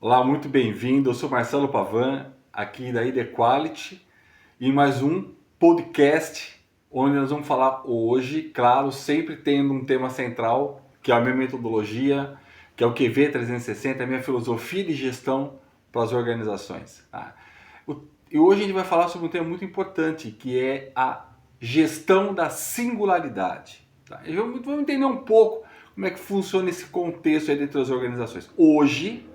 Olá, muito bem-vindo. Eu sou Marcelo Pavan, aqui da ID Quality, e mais um podcast onde nós vamos falar hoje, claro, sempre tendo um tema central, que é a minha metodologia, que é o QV360, a minha filosofia de gestão para as organizações. Tá? E hoje a gente vai falar sobre um tema muito importante, que é a gestão da singularidade. Tá? E vamos entender um pouco como é que funciona esse contexto aí dentro das organizações. Hoje,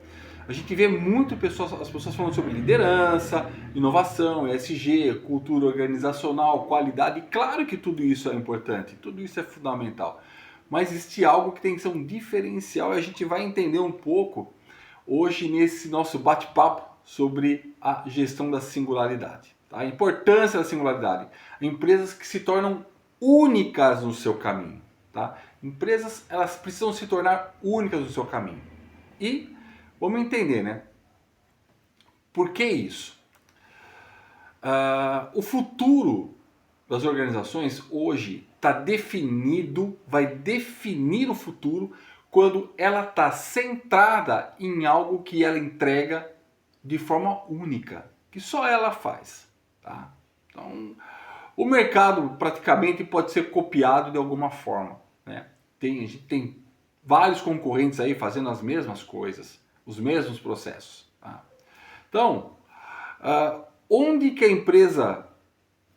a gente vê muito as pessoas falando sobre liderança, inovação, ESG, cultura organizacional, qualidade. E claro que tudo isso é importante, tudo isso é fundamental. Mas existe algo que tem que ser um diferencial e a gente vai entender um pouco hoje nesse nosso bate-papo sobre a gestão da singularidade. Tá? A importância da singularidade. Empresas que se tornam únicas no seu caminho. Tá? Empresas, elas precisam se tornar únicas no seu caminho. E vamos entender, né? Por que isso? O futuro das organizações hoje está definido, vai definir o futuro quando ela está centrada em algo que ela entrega de forma única, que só ela faz. Tá? Então, o mercado praticamente pode ser copiado de alguma forma. Né? A gente tem vários concorrentes aí fazendo as mesmas coisas, os mesmos processos. Tá? Então, onde que a empresa,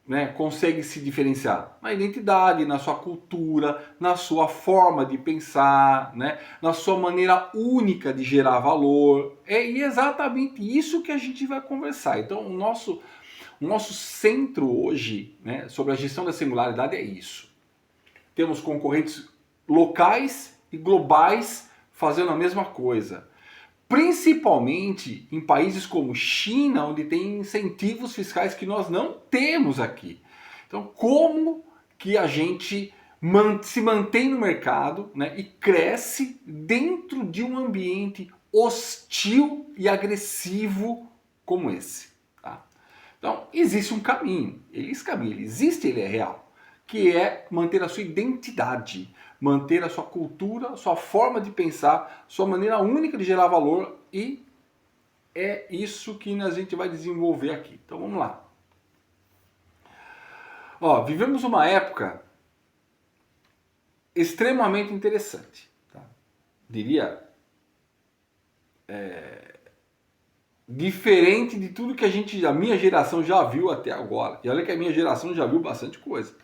né, consegue se diferenciar? Na identidade, na sua cultura, na sua forma de pensar, né, na sua maneira única de gerar valor. É exatamente isso que a gente vai conversar. Então, o nosso centro hoje, né, sobre a gestão da singularidade é isso. Temos concorrentes locais e globais fazendo a mesma coisa. Principalmente em países como China, onde tem incentivos fiscais que nós não temos aqui. Então, como que a gente se mantém no mercado, né, e cresce dentro de um ambiente hostil e agressivo como esse? Tá? Então, existe um caminho. Esse caminho, ele existe, ele é real, que é manter a sua identidade, manter a sua cultura, a sua forma de pensar, sua maneira única de gerar valor, e é isso que a gente vai desenvolver aqui. Então vamos lá. Vivemos uma época extremamente interessante. Tá? Diria diferente de tudo que a minha geração já viu até agora. E olha que a minha geração já viu bastante coisa.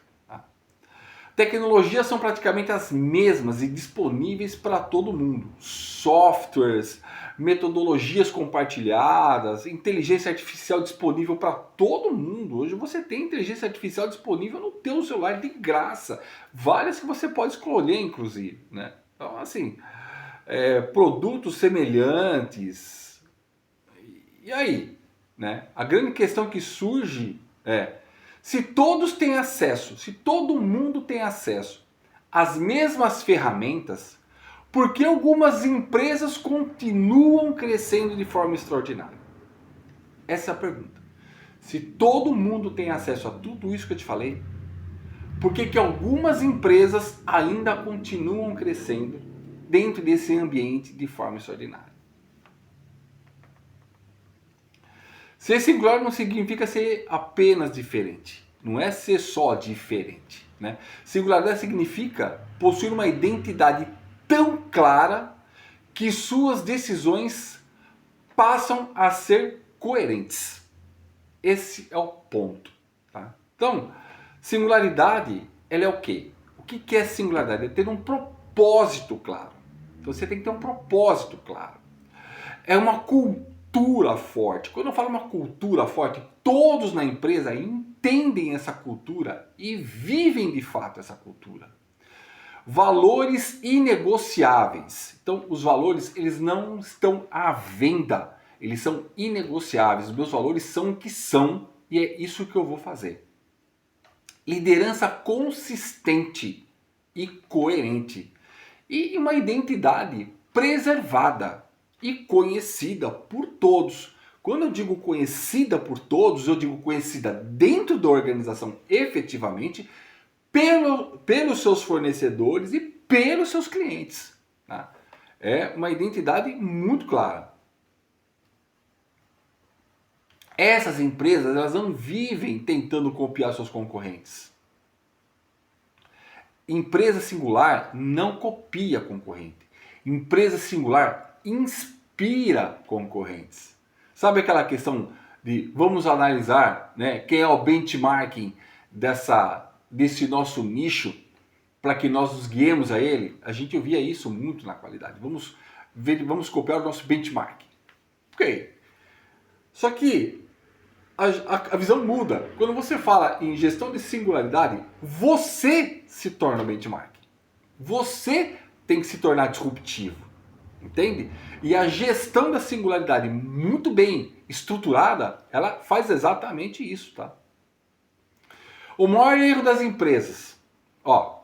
Tecnologias são praticamente as mesmas e disponíveis para todo mundo. Softwares, metodologias compartilhadas, inteligência artificial disponível para todo mundo. Hoje você tem inteligência artificial disponível no teu celular de graça. Várias que você pode escolher, inclusive. Né? Então, assim, produtos semelhantes. E aí? Né? A grande questão que surge é: se todos têm acesso, se todo mundo tem acesso às mesmas ferramentas, por que algumas empresas continuam crescendo de forma extraordinária? Essa é a pergunta. Se todo mundo tem acesso a tudo isso que eu te falei, por que algumas empresas ainda continuam crescendo dentro desse ambiente de forma extraordinária? Ser singular não significa ser apenas diferente. Não é ser só diferente. Né? Singularidade significa possuir uma identidade tão clara que suas decisões passam a ser coerentes. Esse é o ponto. Tá? Então, singularidade, ela é o quê? O que é singularidade? É ter um propósito claro. Então você tem que ter um propósito claro. É uma cultura forte. Quando eu falo uma cultura forte, todos na empresa entendem essa cultura e vivem de fato essa cultura. Valores inegociáveis. Então, os valores, eles não estão à venda. Eles são inegociáveis. Os meus valores são o que são e é isso que eu vou fazer. Liderança consistente e coerente. E uma identidade preservada e conhecida por todos. Quando eu digo conhecida por todos, eu digo conhecida dentro da organização efetivamente, pelos seus fornecedores e pelos seus clientes. Tá? É uma identidade muito clara. Essas empresas, elas não vivem tentando copiar seus concorrentes. Empresa singular não copia concorrente. Empresa singular inspira concorrentes. Sabe aquela questão de vamos analisar, né, quem é o benchmarking desse nosso nicho para que nós nos guiemos a ele? A gente ouvia isso muito na qualidade. Vamos copiar o nosso benchmarking. Ok. Só que a visão muda. Quando você fala em gestão de singularidade, você se torna benchmark. Você tem que se tornar disruptivo. Entende? E a gestão da singularidade muito bem estruturada, ela faz exatamente isso, tá? O maior erro das empresas, ó,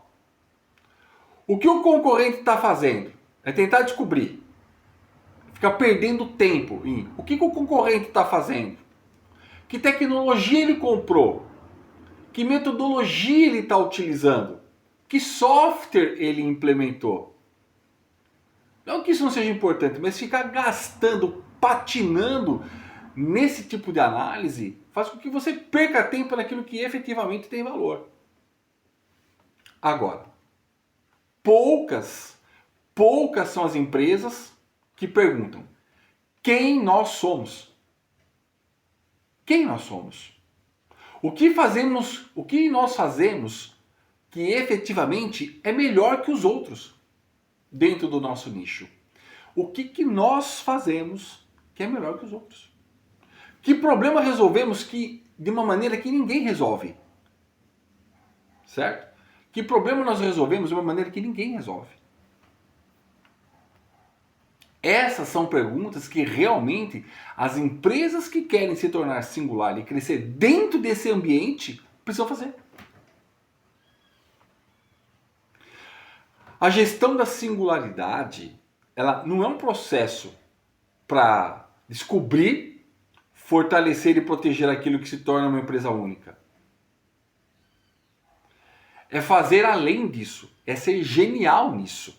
o que o concorrente está fazendo é tentar descobrir, ficar perdendo tempo em o que o concorrente está fazendo. Que tecnologia ele comprou? Que metodologia ele está utilizando? Que software ele implementou? Não que isso não seja importante, mas ficar gastando, patinando nesse tipo de análise faz com que você perca tempo naquilo que efetivamente tem valor. Agora, poucas são as empresas que perguntam quem nós somos. Quem nós somos? O que nós fazemos que efetivamente é melhor que os outros dentro do nosso nicho? O que nós fazemos que é melhor que os outros? Que problema resolvemos de uma maneira que ninguém resolve? Certo? Que problema nós resolvemos de uma maneira que ninguém resolve? Essas são perguntas que realmente as empresas que querem se tornar singular e crescer dentro desse ambiente precisam fazer. A gestão da singularidade, ela não é um processo para descobrir, fortalecer e proteger aquilo que se torna uma empresa única. É fazer além disso, é ser genial nisso.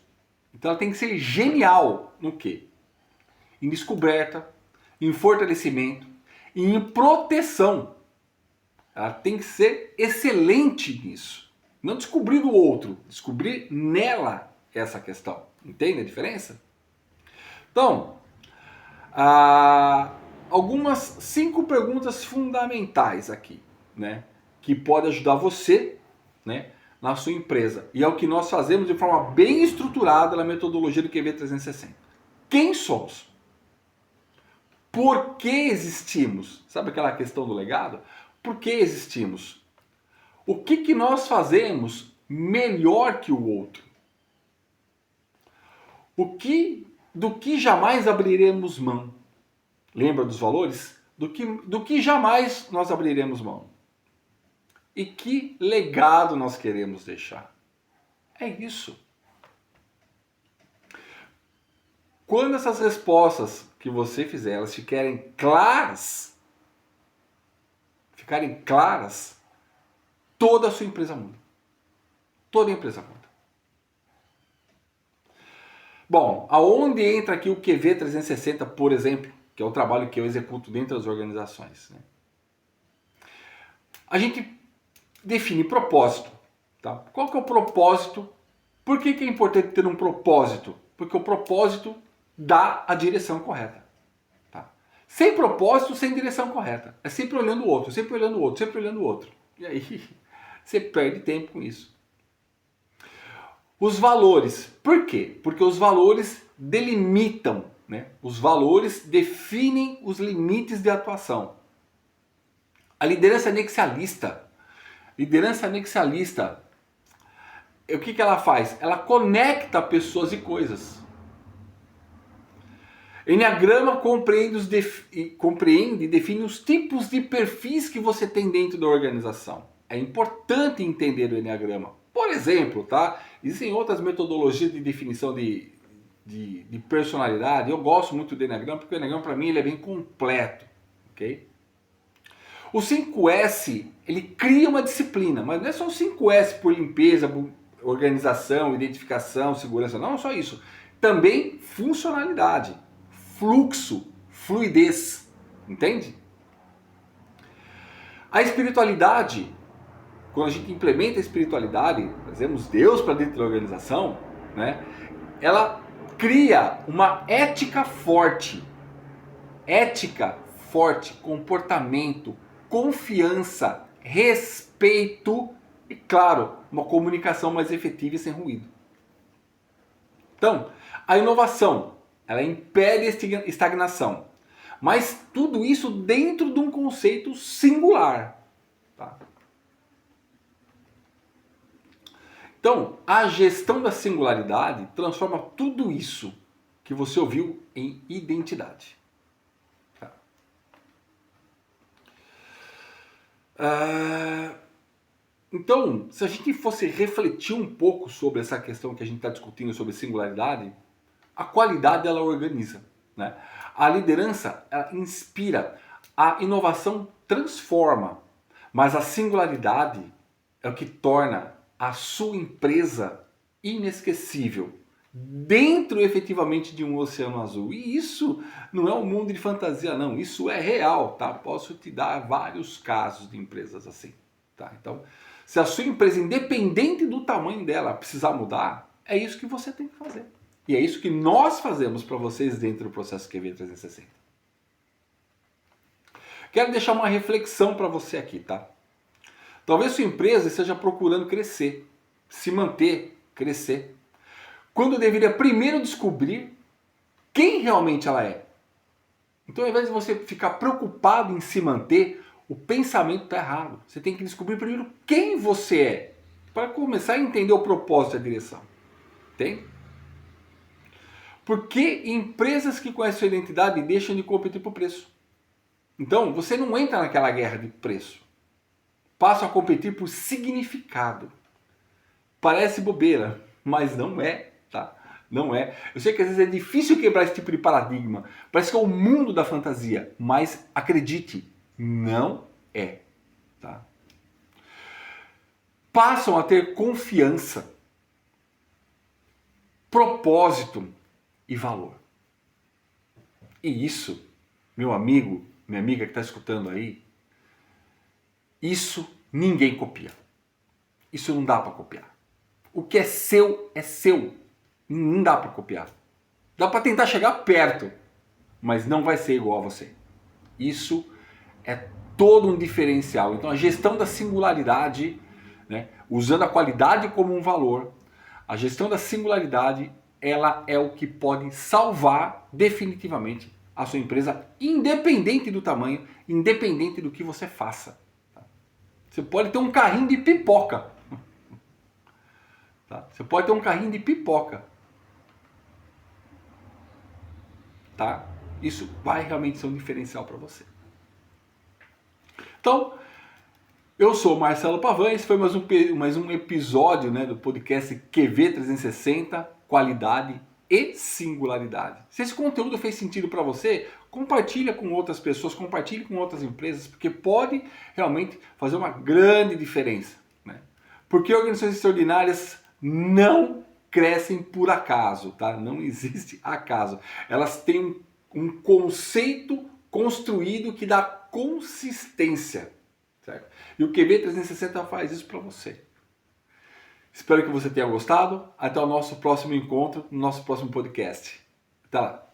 Então ela tem que ser genial no quê? Em descoberta, em fortalecimento e em proteção. Ela tem que ser excelente nisso. Não descobrir do outro, descobrir nela essa questão. Entende a diferença? Então, algumas 5 perguntas fundamentais aqui, né? Que podem ajudar você, né? Na sua empresa. E é o que nós fazemos de forma bem estruturada na metodologia do QV 360. Quem somos? Por que existimos? Sabe aquela questão do legado? Por que existimos? O que nós fazemos melhor que o outro? Do que jamais abriremos mão? Lembra dos valores? Do que jamais nós abriremos mão? E que legado nós queremos deixar? É isso. Quando essas respostas que você fizer, elas ficarem claras, toda a sua empresa muda. Toda a empresa muda. Bom, aonde entra aqui o QV 360, por exemplo, que é o trabalho que eu executo dentro das organizações, né? A gente define propósito. Tá? Qual que é o propósito? Por que é importante ter um propósito? Porque o propósito dá a direção correta. Tá? Sem propósito, sem direção correta. É sempre olhando o outro, sempre olhando o outro, sempre olhando o outro. E aí você perde tempo com isso. Os valores. Por quê? Porque os valores delimitam, né? Os valores definem os limites de atuação. A liderança anexialista. O que ela faz? Ela conecta pessoas e coisas. Enneagrama compreende e define os tipos de perfis que você tem dentro da organização. É importante entender o Enneagrama. Por exemplo, tá? Existem outras metodologias de definição de personalidade. Eu gosto muito do Enneagrama porque o Enneagrama para mim ele é bem completo. Ok? O 5S, ele cria uma disciplina, mas não é só o 5S por limpeza, organização, identificação, segurança, não é só isso. Também funcionalidade, fluxo, fluidez, entende? A espiritualidade, quando a gente implementa a espiritualidade, trazemos Deus para dentro da organização, né? Ela cria uma ética forte, comportamento, confiança, respeito e, claro, uma comunicação mais efetiva e sem ruído. Então, a inovação, ela impede a estagnação, mas tudo isso dentro de um conceito singular. Tá? Então, a gestão da singularidade transforma tudo isso que você ouviu em identidade. Tá? Então, se a gente fosse refletir um pouco sobre essa questão que a gente está discutindo sobre singularidade, a qualidade ela organiza, né? A liderança ela inspira, a inovação transforma, mas a singularidade é o que torna a sua empresa inesquecível, dentro efetivamente de um oceano azul. E isso não é um mundo de fantasia não, isso é real, tá? Posso te dar vários casos de empresas assim, tá? Então, se a sua empresa, independente do tamanho dela, precisar mudar, é isso que você tem que fazer. E é isso que nós fazemos para vocês dentro do processo QV 360. Quero deixar uma reflexão para você aqui, tá? Talvez sua empresa esteja procurando crescer, se manter, crescer, quando deveria primeiro descobrir quem realmente ela é. Então, ao invés de você ficar preocupado em se manter, o pensamento está errado. Você tem que descobrir primeiro quem você é, para começar a entender o propósito e a direção. Entende? Porque empresas que conhecem sua identidade deixam de competir por preço. Então, você não entra naquela guerra de preço. Passa a competir por significado. Parece bobeira, mas não é, tá? Não é. Eu sei que às vezes é difícil quebrar esse tipo de paradigma. Parece que é o mundo da fantasia, mas acredite, não é, tá? Passam a ter confiança, propósito e valor. E isso, meu amigo, minha amiga que está escutando aí, isso ninguém copia. Isso não dá para copiar. O que é seu. Não dá para copiar. Dá para tentar chegar perto, mas não vai ser igual a você. Isso é todo um diferencial. Então a gestão da singularidade, né, usando a qualidade como um valor, a gestão da singularidade, ela é o que pode salvar definitivamente a sua empresa, independente do tamanho, independente do que você faça. Tá? Você pode ter um carrinho de pipoca. Tá? Você pode ter um carrinho de pipoca. Tá? Isso vai realmente ser um diferencial para você. Então, eu sou o Marcelo Pavan, esse foi mais um episódio, né, do podcast QV 360, qualidade e singularidade. Se esse conteúdo fez sentido para você, compartilha com outras pessoas, compartilhe com outras empresas, porque pode realmente fazer uma grande diferença. Né? Porque organizações extraordinárias não crescem por acaso, tá? Não existe acaso. Elas têm um conceito construído que dá consistência. Certo? E o QV 360 faz isso para você. Espero que você tenha gostado. Até o nosso próximo encontro, no nosso próximo podcast. Até lá.